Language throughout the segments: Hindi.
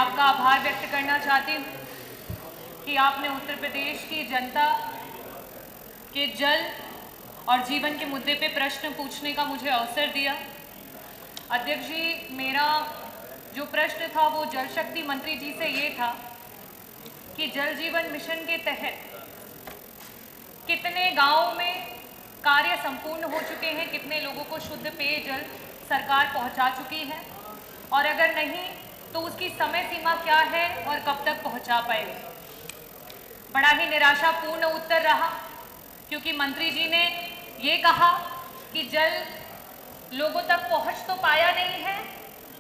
आपका आभार व्यक्त करना चाहती हूँ कि आपने उत्तर प्रदेश की जनता के जल और जीवन के मुद्दे पे प्रश्न पूछने का मुझे अवसर दिया। अध्यक्ष जी, मेरा जो प्रश्न था वो जल शक्ति मंत्री जी से ये था कि जल जीवन मिशन के तहत कितने गांवों में कार्य संपूर्ण हो चुके हैं, कितने लोगों को शुद्ध पेयजल सरकार पहुंचा चुकी है, और अगर नहीं तो उसकी समय सीमा क्या है और कब तक पहुंचा पाएगी। बड़ा ही निराशापूर्ण उत्तर रहा, क्योंकि मंत्री जी ने ये कहा कि जल लोगों तक पहुंच तो पाया नहीं है,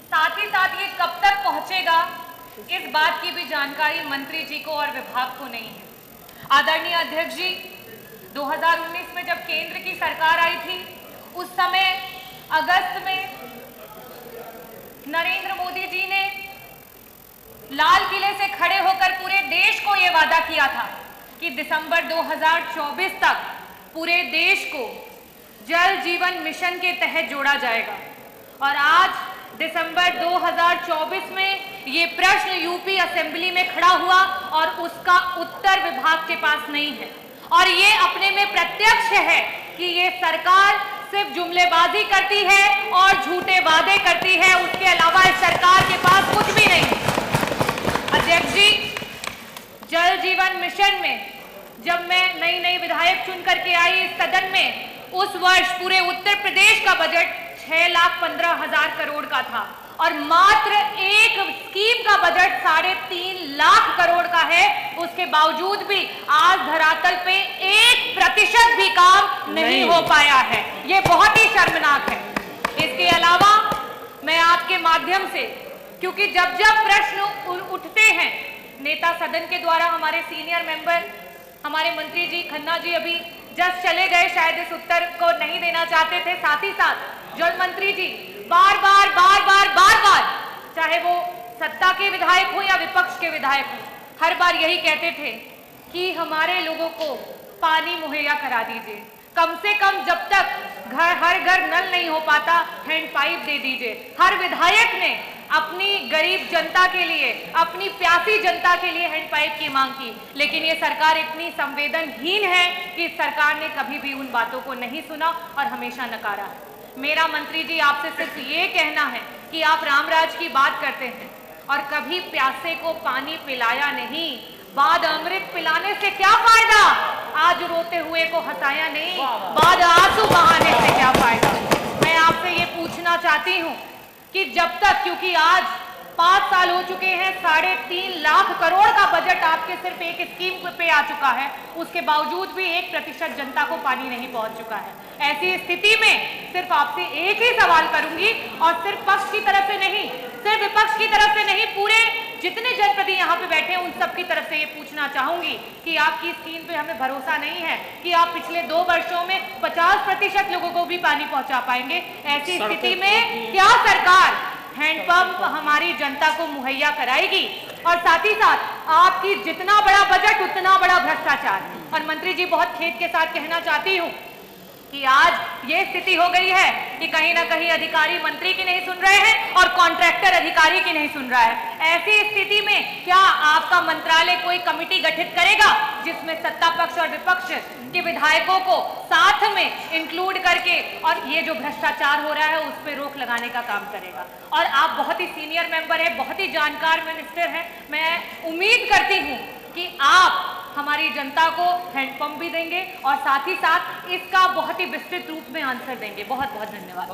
साथ ही साथ ये कब तक पहुंचेगा इस बात की भी जानकारी मंत्री जी को और विभाग को नहीं है। आदरणीय अध्यक्ष जी, 2019 में जब केंद्र की सरकार आई थी, उस समय अगस्त में नरेंद्र मोदी जी ने लाल किले से खड़े होकर पूरे देश को यह वादा किया था कि दिसंबर 2024 तक पूरे देश को जल जीवन मिशन के तहत जोड़ा जाएगा। और आज दिसंबर 2024 में ये प्रश्न यूपी असेंबली में खड़ा हुआ और उसका उत्तर विभाग के पास नहीं है। और ये अपने में प्रत्यक्ष है कि ये सरकार सिर्फ जुमलेबाजी करती है और झूठे वादे करती है, उसके अलावा इस सरकार के पास कुछ भी नहीं है। अध्यक्ष जी, जल जीवन मिशन में जब मैं नई विधायक चुन करके आई इस सदन में, उस वर्ष पूरे उत्तर प्रदेश का बजट 6,15,000 करोड़ का था और मात्र एक स्कीम का बजट 3.5 लाख करोड़ का है। उसके बावजूद भी आज धरातल पे 1% भी काम नहीं हो पाया है। ये बहुत ही शर्मनाक है। इसके अलावा मैं आपके माध्यम से, क्योंकि जब जब प्रश्न उठते हैं नेता सदन के द्वारा, हमारे सीनियर मेंबर, हमारे मंत्री जी खन्ना जी अभी जस्ट चले गए, शायद इस उत्तर को नहीं देना चाहते थे। साथ ही साथ जल मंत्री जी बार बार चाहे वो सत्ता के विधायक हो या विपक्ष के विधायक हो, हर बार यही कहते थे कि हमारे लोगों को पानी मुहैया करा दीजिए, कम से कम जब तक हर घर नल नहीं हो पाता हैंड पाइप दे दीजिए। हर विधायक ने अपनी गरीब जनता के लिए, अपनी प्यासी जनता के लिए हैंड पाइप की मांग की, लेकिन ये सरकार इतनी संवेदनहीन है कि सरकार ने कभी भी उन बातों को नहीं सुना और हमेशा नकारा है। मेरा मंत्री जी आपसे सिर्फ ये कहना है कि आप रामराज की बात करते हैं और कभी प्यासे को पानी पिलाया नहीं, बाद अमृत पिलाने से क्या फायदा, आज रोते हुए को हंसाया नहीं, बाद आंसू बहाने से क्या फायदा। मैं आपसे ये पूछना चाहती हूँ कि जब तक, क्योंकि आज 5 साल हो चुके हैं, 3.5 लाख करोड़ का बजट आपके सिर्फ एक स्कीम पे आ चुका है, उसके बावजूद भी 1% जनता को पानी नहीं पहुंच चुका है। ऐसी स्थिति में सिर्फ आपसे एक ही सवाल करूंगी, और सिर्फ पक्ष की तरफ से नहीं, सिर्फ विपक्ष की तरफ से नहीं, पूरे जितने जनप्रतिनिधि यहाँ पे बैठे हैं उन सब की तरफ से ये पूछना चाहूंगी कि आपकी स्कीम पे हमें भरोसा नहीं है कि आप पिछले 2 वर्षों में 50% लोगों को भी पानी पहुंचा पाएंगे। ऐसी स्थिति में क्या सरकार हैंडपंप हमारी जनता को मुहैया कराएगी? और साथ ही साथ आपकी जितना बड़ा बजट उतना बड़ा भ्रष्टाचार। और मंत्री जी, बहुत खेद के साथ कहना चाहती हूँ कि आज ये स्थिति हो गई है कि कहीं ना कहीं अधिकारी मंत्री की नहीं सुन रहे हैं और कॉन्ट्रैक्टर अधिकारी की नहीं सुन रहा है। ऐसी स्थिति में क्या आपका मंत्रालय कोई कमेटी गठित करेगा जिसमें सत्ता पक्ष और विपक्ष के विधायकों को साथ में इंक्लूड करके और ये जो भ्रष्टाचार हो रहा है उस पर रोक लगाने का काम करेगा? और आप बहुत ही सीनियर मेंबर है, बहुत ही जानकार मिनिस्टर हैं, मैं उम्मीद करती हूँ कि आप हमारी जनता को हैंडपंप भी देंगे और साथ ही साथ इसका बहुत ही विस्तृत रूप में आंसर देंगे। बहुत बहुत धन्यवाद।